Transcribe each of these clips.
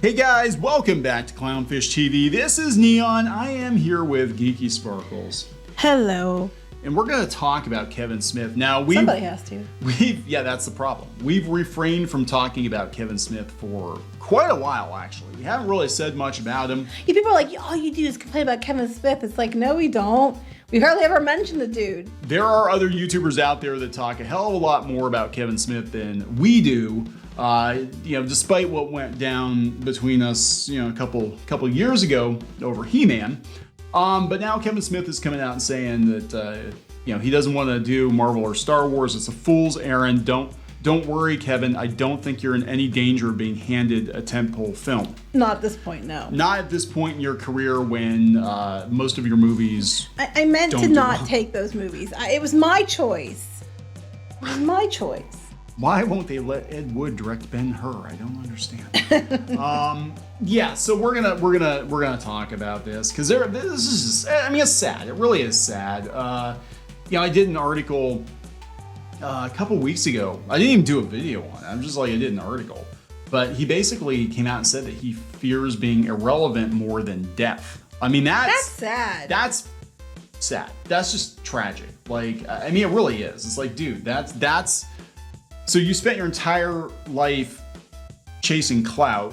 Hey guys, welcome back to Clownfish TV. This is Neon. I am here with Geeky Sparkles. Hello. And we're going to talk about Kevin Smith. Now, somebody has to. Yeah, that's the problem. We've refrained from talking about Kevin Smith for quite a while, actually. We haven't really said much about him. Yeah, people are like, all you do is complain about Kevin Smith. It's like, no, we don't. We hardly ever mention the dude. There are other YouTubers out there that talk a hell of a lot more about Kevin Smith than we do. Despite what went down between us, a couple years ago over He-Man. But now Kevin Smith is coming out and saying that, he doesn't want to do Marvel or Star Wars. It's a fool's errand. Don't worry, Kevin. I don't think you're in any danger of being handed a tentpole film. Not at this point, no. Not at this point in your career when most of your movies. I meant to not take those movies. It was my choice. It was my choice. Why won't they let Ed Wood direct Ben-Hur? I don't understand. So we're gonna talk about this because this is just, it's sad. It really is sad. I did an article a couple weeks ago. I didn't even do a video on it. I'm just like, I did an article. But he basically came out and said that he fears being irrelevant more than death. That's sad. That's sad. That's just tragic. Like, it really is. It's like, dude, that's. So you spent your entire life chasing clout,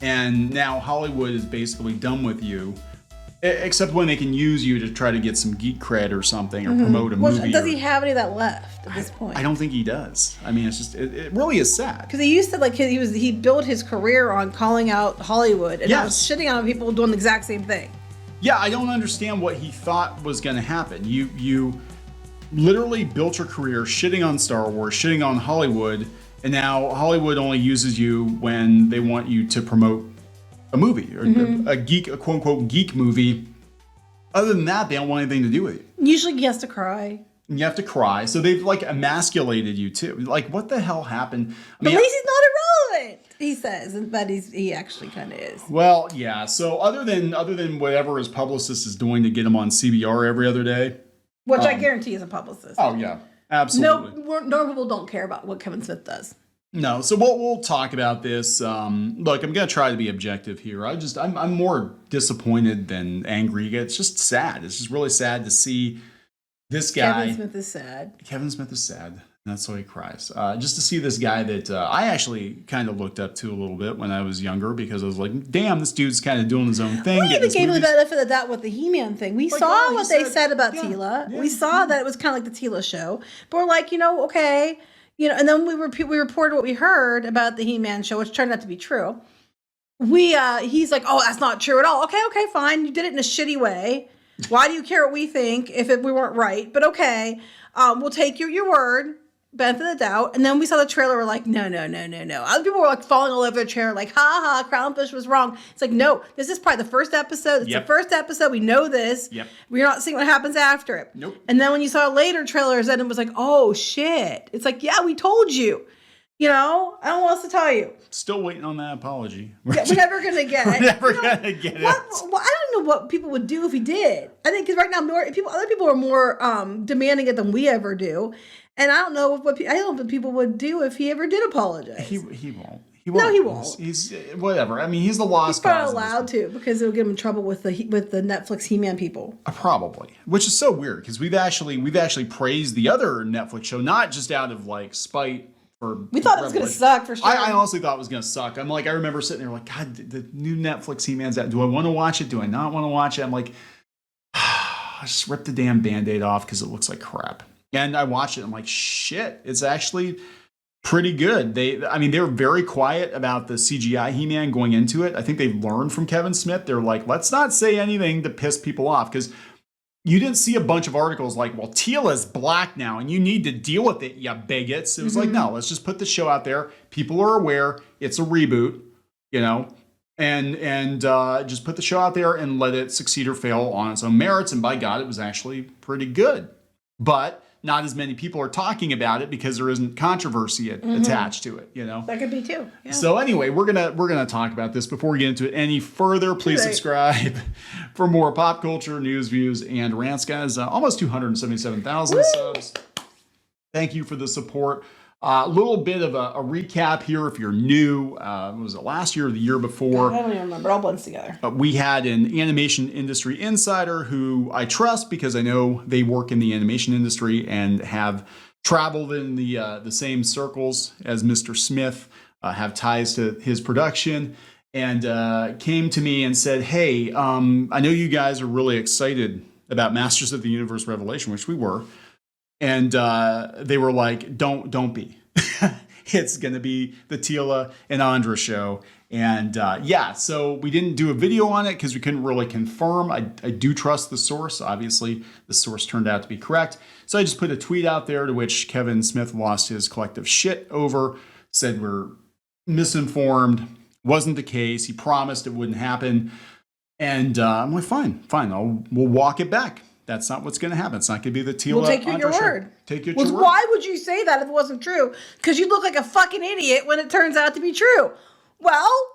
and now Hollywood is basically done with you, except when they can use you to try to get some geek cred or something, or promote a movie. Does he have any of that left at this point? I don't think he does. It's just, it really is sad. Because he used to, he built his career on calling out Hollywood, and now shitting on people doing the exact same thing. Yeah, I don't understand what he thought was going to happen. You literally built your career shitting on Star Wars, shitting on Hollywood, and now Hollywood only uses you when they want you to promote a movie or a quote unquote geek movie. Other than that, they don't want anything to do with you. Usually he has to cry. And you have to cry. So they've emasculated you too. Like, what the hell happened? At least he's not irrelevant, he says, but he actually kind of is. Well, yeah. So other than whatever his publicist is doing to get him on CBR every other day. Which I guarantee is a publicist. Oh, yeah. Absolutely. No people don't care about what Kevin Smith does. No. So we'll talk about this. Look, I'm going to try to be objective here. I'm more disappointed than angry. It's just sad. It's just really sad to see this guy. Kevin Smith is sad. Kevin Smith is sad. That's why he cries. Just to see this guy that I actually kind of looked up to a little bit when I was younger, because I was like, damn, this dude's kind of doing his own thing. We even gave him the benefit of the doubt with the He-Man thing. We saw what they said about Tila. Yeah. We saw that it was kind of like the Tila show. But we're like, okay. And then we reported what we heard about the He-Man show, which turned out to be true. He's like, oh, that's not true at all. Okay, fine. You did it in a shitty way. Why do you care what we think if we weren't right? But okay, we'll take your word. Benefit of the doubt. And then we saw the trailer. We're like, no. Other people were falling all over the chair, like, ha, Clownfish was wrong. It's like, no, this is probably the first episode. It's the first episode. We know this. Yep. We're not seeing what happens after it. Nope. And then when you saw later trailers, then it was like, oh shit. It's like, yeah, we told you. I don't know what else to tell you. Still waiting on that apology. We're never going to get it. We're never going to get it. I don't know what people would do if he did. I think because right now other people are more demanding it than we ever do. And I don't know what people would do if he ever did apologize. He won't. No, he won't. He's whatever. He's the lost cause. He's probably allowed to, because it'll get him in trouble with the Netflix He-Man people. Probably, which is so weird, because we've actually praised the other Netflix show, not just out of spite. We thought it was going to suck for sure. I honestly thought it was going to suck. I remember sitting there like, God, the new Netflix He-Man's out. Do I want to watch it? Do I not want to watch it? I'm like, I just ripped the damn Band-Aid off because it looks like crap. And I watched it. I'm like, shit, it's actually pretty good. They're very quiet about the CGI He-Man going into it. I think they've learned from Kevin Smith. They're like, let's not say anything to piss people off, because you didn't see a bunch of articles like, well, Tila's black now and you need to deal with it, you bigots. It was like, no, let's just put the show out there. People are aware it's a reboot, and just put the show out there and let it succeed or fail on its own merits. And by God, it was actually pretty good. But not as many people are talking about it because there isn't controversy attached to it, That could be too. Yeah. So anyway, we're gonna talk about this. Before we get into it any further, please subscribe for more pop culture news, views, and rants, guys. Almost 277,000 subs. Thank you for the support. A little bit of a recap here if you're new. Was it last year or the year before? I don't even remember. It all blends together. We had an animation industry insider who I trust because I know they work in the animation industry and have traveled in the same circles as Mr. Smith, have ties to his production, and came to me and said, hey, I know you guys are really excited about Masters of the Universe Revelation, which we were. And they were like, don't be. It's going to be the Tila and Andra show. And so we didn't do a video on it because we couldn't really confirm. I do trust the source. Obviously, the source turned out to be correct. So I just put a tweet out there to which Kevin Smith lost his collective shit over, said we're misinformed, wasn't the case. He promised it wouldn't happen. And I'm like, fine, we'll walk it back. That's not what's going to happen. It's not going to be the Tila. We'll take you at your word. Take you at your word. Why would you say that if it wasn't true? Because you look like a fucking idiot when it turns out to be true. Well,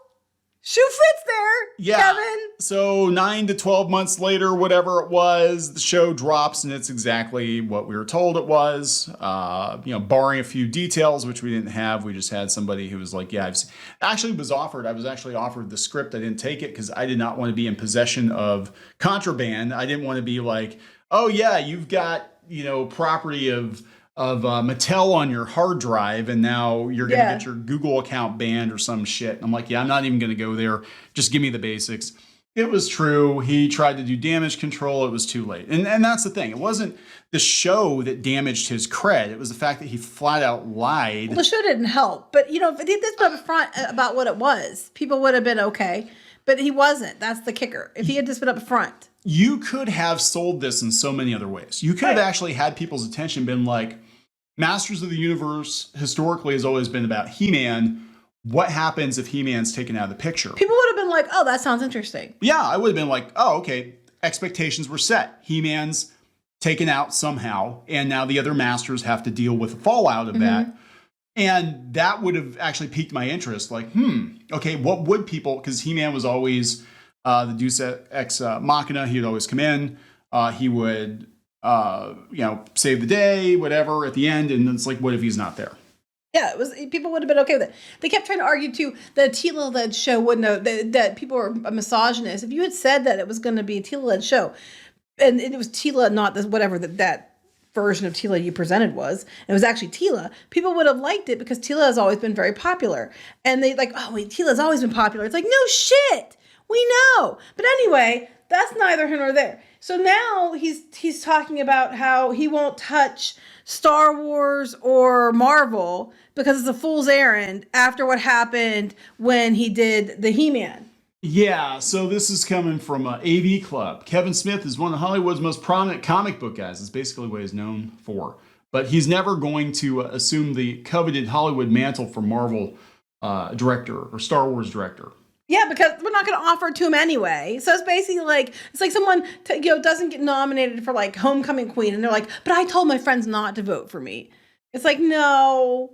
shoe fits there, Kevin. So 9 to 12 months later, whatever it was, the show drops and it's exactly what we were told it was. Barring a few details, which we didn't have. We just had somebody who was like, I was actually offered the script. I didn't take it because I did not want to be in possession of contraband. I didn't want to be like, oh yeah, you've got, property of Mattel on your hard drive, and now you're going to get your Google account banned or some shit. And I'm like, I'm not even going to go there. Just give me the basics. It was true. He tried to do damage control. It was too late. And that's the thing. It wasn't the show that damaged his cred. It was the fact that he flat out lied. Well, the show didn't help. But, if he did this up front about what it was, people would have been okay. But he wasn't. That's the kicker. If he had just been up front. You could have sold this in so many other ways. You could have actually had people's attention been like, Masters of the Universe historically has always been about He-Man. What happens if He-Man's taken out of the picture? People would have been like, oh, that sounds interesting. Yeah, I would have been like, oh, okay. Expectations were set. He-Man's taken out somehow, and now the other Masters have to deal with the fallout of that. And that would have actually piqued my interest. Like, okay, what would people, because He-Man was always the Deus Ex Machina. He would always come in. He would... save the day, whatever, at the end, and it's like, what if he's not there? Yeah, it was. People would have been okay with it. They kept trying to argue too that a Tila-led show wouldn't have, that people were a misogynist. If you had said that it was going to be a Tila-led show, and it was Tila, not this whatever that version of Tila you presented was, and it was actually Tila, people would have liked it because Tila has always been very popular. And they like, oh wait, Tila's always been popular. It's like, no shit, we know. But anyway, that's neither here nor there. So now he's talking about how he won't touch Star Wars or Marvel because it's a fool's errand after what happened when he did the He-Man. Yeah, so this is coming from AV Club. Kevin Smith is one of Hollywood's most prominent comic book guys. That's basically what he's known for. But he's never going to assume the coveted Hollywood mantle for Marvel director or Star Wars director. Yeah, because we're not going to offer it to him anyway. So it's basically like, it's like someone doesn't get nominated for like Homecoming Queen, and they're like, but I told my friends not to vote for me. It's like, no.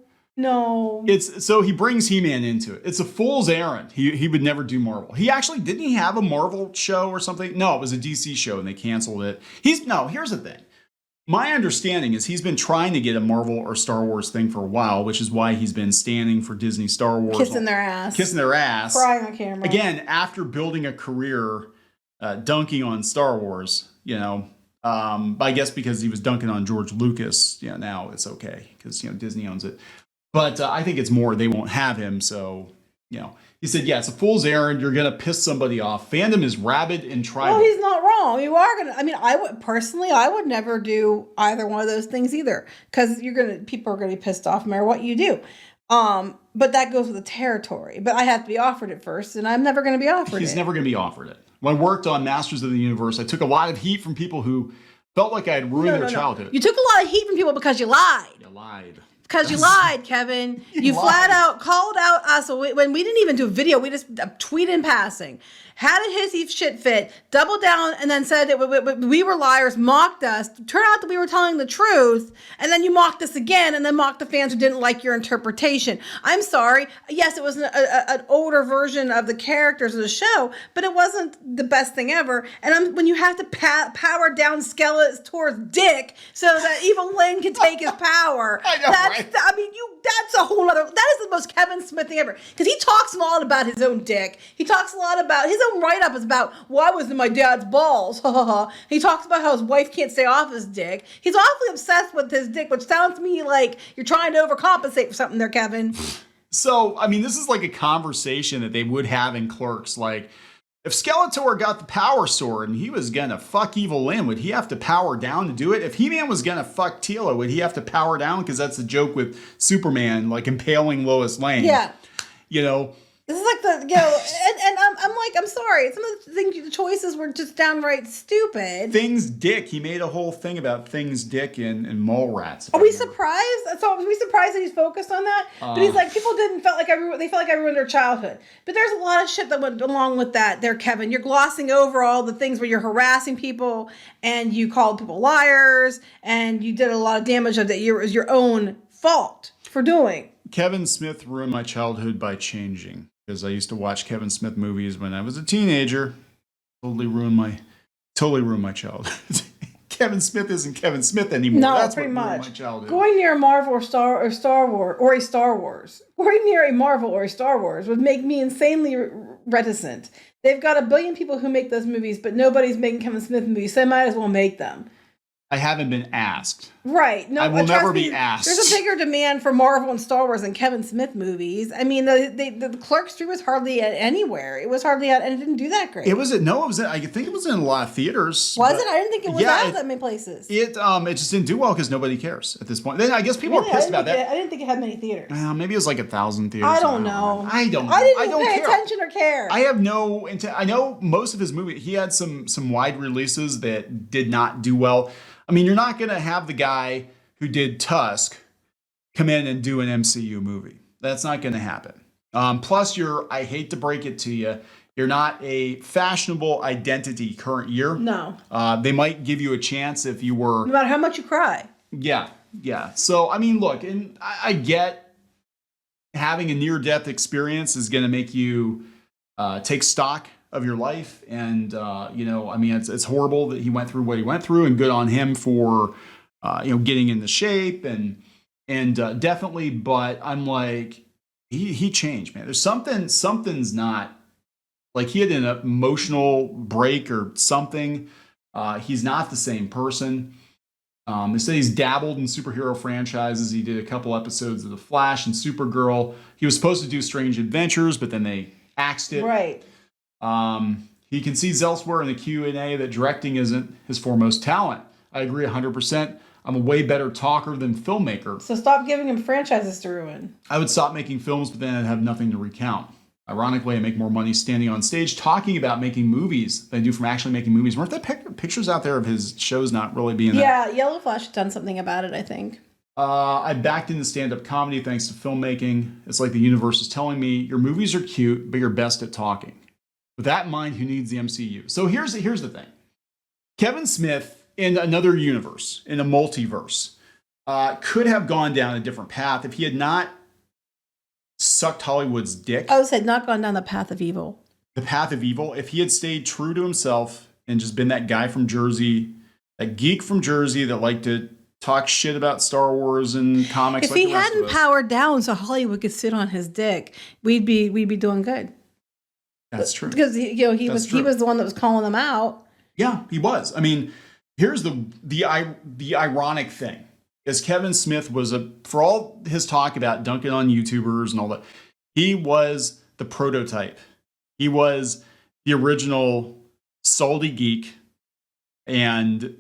It's so he brings He-Man into it. It's a fool's errand. He would never do Marvel. Didn't he have a Marvel show or something? No, it was a DC show and they canceled it. Here's the thing. My understanding is he's been trying to get a Marvel or Star Wars thing for a while, which is why he's been standing for Disney Star Wars. Kissing their ass. Crying on camera. Again, after building a career dunking on Star Wars, I guess because he was dunking on George Lucas, now it's okay because, Disney owns it. But I think it's more they won't have him, so, He said, yeah, it's a fool's errand. You're going to piss somebody off. Fandom is rabid and tribal. Well, he's not wrong. You are going to, I would never do either one of those things either. Because people are going to be pissed off no matter what you do. But that goes with the territory. But I have to be offered it first, and I'm never going to be offered it. He's never going to be offered it. When I worked on Masters of the Universe, I took a lot of heat from people who felt like I had ruined their childhood. You took a lot of heat from people because you lied. You lied. Because you lied, Kevin. You flat out called out us when we didn't even do a video. We just tweeted in passing. Had a hissy shit fit, doubled down, and then said that we were liars, mocked us. Turned out that we were telling the truth, and then you mocked us again, and then mocked the fans who didn't like your interpretation. I'm sorry. Yes, it was an older version of the characters of the show, but it wasn't the best thing ever. And when you have to power down Skeletor's dick so that Evil Lynn can take his power, that's That's a whole other. That is the most Kevin Smith thing ever. Because he talks a lot about his own dick. He talks a lot about his own write up is about, well, I was in my dad's balls. He talks about how his wife can't stay off his dick. He's awfully obsessed with his dick, which sounds to me like you're trying to overcompensate for something there, Kevin. So, I mean, this is like a conversation that they would have in Clerks. Like, if Skeletor got the power sword and he was gonna fuck Evil Lyn, would he have to power down to do it? If He-Man was gonna fuck Teela, would he have to power down? Because that's the joke with Superman, like impaling Lois Lane. Yeah. You know? This is like and I'm like, I'm sorry. Some of the choices were just downright stupid. Things Dick. He made a whole thing about Things Dick and Mallrats. Are we surprised? So are we surprised that he's focused on that? But he's like, people they felt like I ruined their childhood. But there's a lot of shit that went along with that there, Kevin. You're glossing over all the things where you're harassing people and you called people liars and you did a lot of damage that it was your own fault for doing. Kevin Smith ruined my childhood by changing. Because I used to watch Kevin Smith movies when I was a teenager. Totally ruined my childhood. Kevin Smith isn't Kevin Smith anymore. No, that's pretty what much. Ruined my childhood. Going near a Marvel or Star Wars. Going near a Marvel or a Star Wars would make me insanely reticent. They've got a billion people who make those movies, but nobody's making Kevin Smith movies, so I might as well make them. I haven't been asked. Right. No, I will never be asked. There's a bigger demand for Marvel and Star Wars than Kevin Smith movies. I mean, the Clerks 3 was hardly anywhere. It was hardly out, and it didn't do that great. I think it was in a lot of theaters. Was it? I didn't think it was out that many places. It just didn't do well because nobody cares at this point. Then I guess people are pissed about that. I didn't think it had many theaters. Maybe it was like 1,000 theaters. I don't know. I don't pay attention or care. I have no intent. I know most of his movies, he had some wide releases that did not do well. I mean, you're not going to have the guy who did Tusk come in and do an MCU movie. That's not going to happen. Plus, I hate to break it to you, you're not a fashionable identity current year. No. They might give you a chance if you were... No matter how much you cry. Yeah. So, I mean, look, and I get having a near-death experience is going to make you take stock of your life, and it's horrible that he went through what he went through, and good on him for getting into shape and definitely. But I'm like, he changed, man. There's something's not like he had an emotional break or something. He's not the same person. They say he's dabbled in superhero franchises. He did a couple episodes of The Flash and Supergirl. He was supposed to do Strange Adventures, but then they axed it. Right. He concedes elsewhere in the Q&A that directing isn't his foremost talent. I agree 100%. I'm a way better talker than filmmaker. So stop giving him franchises to ruin. I would stop making films, but then I'd have nothing to recount. Ironically, I make more money standing on stage talking about making movies than I do from actually making movies. Weren't there pictures out there of his shows not really being Yeah, Yellow Flash had done something about it, I think. I backed into stand-up comedy thanks to filmmaking. It's like the universe is telling me, your movies are cute, but you're best at talking. With that in mind, who needs the MCU? So here's the thing. Kevin Smith, in another universe, in a multiverse, could have gone down a different path if he had not sucked Hollywood's dick. I said not gone down the path of evil. The path of evil. If he had stayed true to himself and just been that guy from Jersey, that geek from Jersey that liked to talk shit about Star Wars and comics. If he hadn't powered down so Hollywood could sit on his dick, we'd be doing good. That's true. Because he was the one that was calling them out. Yeah, he was. I mean, here's the ironic thing. Is Kevin Smith was for all his talk about dunking on YouTubers and all that, he was the prototype. He was the original salty geek, and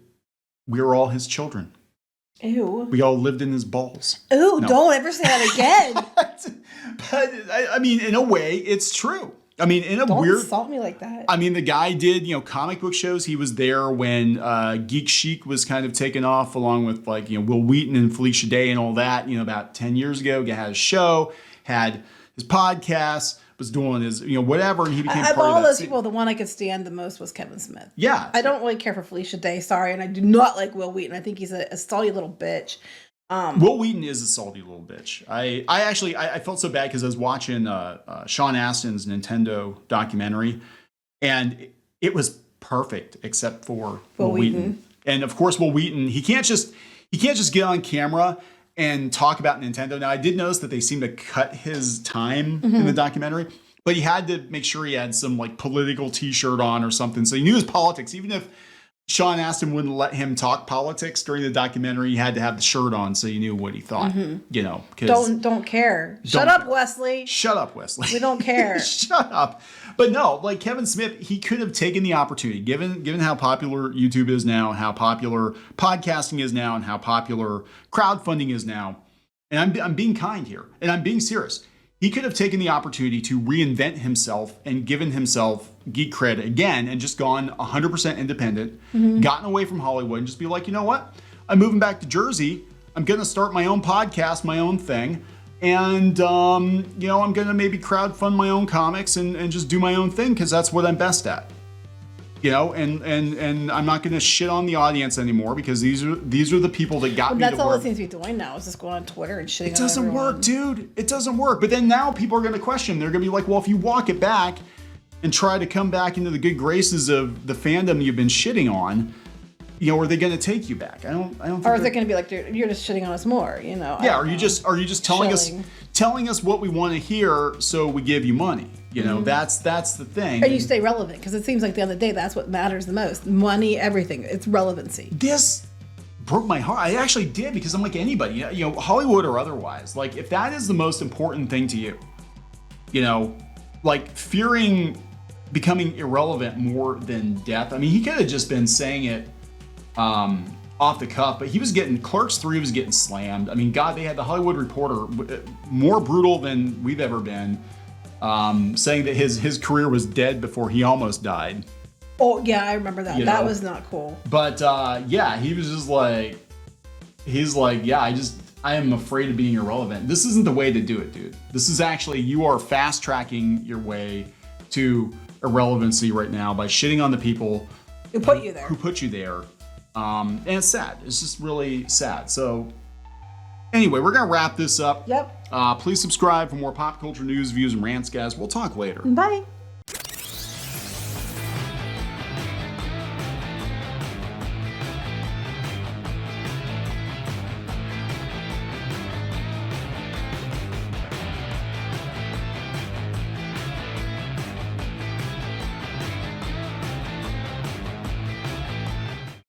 we were all his children. Ew. We all lived in his balls. Ew, no. Don't ever say that again. But I mean, in a way, it's true. I mean, in a Don't weird... insult me like that. I mean, the guy did, comic book shows. He was there when Geek Chic was kind of taken off, along with Will Wheaton and Felicia Day and all that, about 10 years ago. He had a show, had his podcast, was doing his, whatever, and he became part of that. Of all those people, the one I could stand the most was Kevin Smith. Yeah. I don't really care for Felicia Day, sorry, and I do not like Will Wheaton. I think he's a salty little bitch. Will Wheaton is a salty little bitch. I felt so bad because I was watching Sean Astin's Nintendo documentary, and it was perfect except for Will Wheaton. And of course, Will Wheaton, he can't just get on camera and talk about Nintendo. Now, I did notice that they seem to cut his time in the documentary, but he had to make sure he had some like political t-shirt on or something. So he knew his politics. Even if Sean Astin wouldn't let him talk politics during the documentary, he had to have the shirt on so you knew what he thought, you know. Don't care. Shut up, Wesley. Shut up, Wesley. We don't care. Shut up. But no, like Kevin Smith, he could have taken the opportunity, given how popular YouTube is now, how popular podcasting is now, and how popular crowdfunding is now. And I'm being kind here, and I'm being serious. He could have taken the opportunity to reinvent himself and given himself geek cred again and just gone 100% independent, gotten away from Hollywood and just be like, you know what? I'm moving back to Jersey. I'm going to start my own podcast, my own thing. And, you know, I'm going to maybe crowdfund my own comics and just do my own thing because that's what I'm best at. You know, and I'm not going to shit on the audience anymore because these are the people that got me to That's all where... it seems to be doing now is just going on Twitter and shitting on It doesn't everyone. work, dude. It doesn't work. But then now people are going to question. They're going to be like, well, if you walk it back and try to come back into the good graces of the fandom you've been shitting on, you know, are they going to take you back? I don't think. Or is it going to be like you're just shitting on us more? You know? Yeah. Are you just telling us what we want to hear so we give you money? You know, that's the thing. And you stay relevant because it seems like the other day that's what matters the most. Money, everything. It's relevancy. This broke my heart. I actually did because I'm like anybody, you know, Hollywood or otherwise. Like if that is the most important thing to you, you know, like fearing becoming irrelevant more than death. I mean, he could have just been saying it off the cuff, but he was getting Clerks 3 was getting slammed. I mean, God, they had the Hollywood Reporter more brutal than we've ever been. Saying that his career was dead before he almost died. Oh yeah, I remember that. You That know? was not cool. But yeah, he was just like, he's like, yeah, I am afraid of being irrelevant. This isn't the way to do it, dude. This is actually, you are fast tracking your way to irrelevancy right now by shitting on the people Who put you there. Who put you there. And it's sad. It's just really sad. So anyway, we're going to wrap this up. Yep. Please subscribe for more pop culture news, views, and rants, guys. We'll talk later. Bye.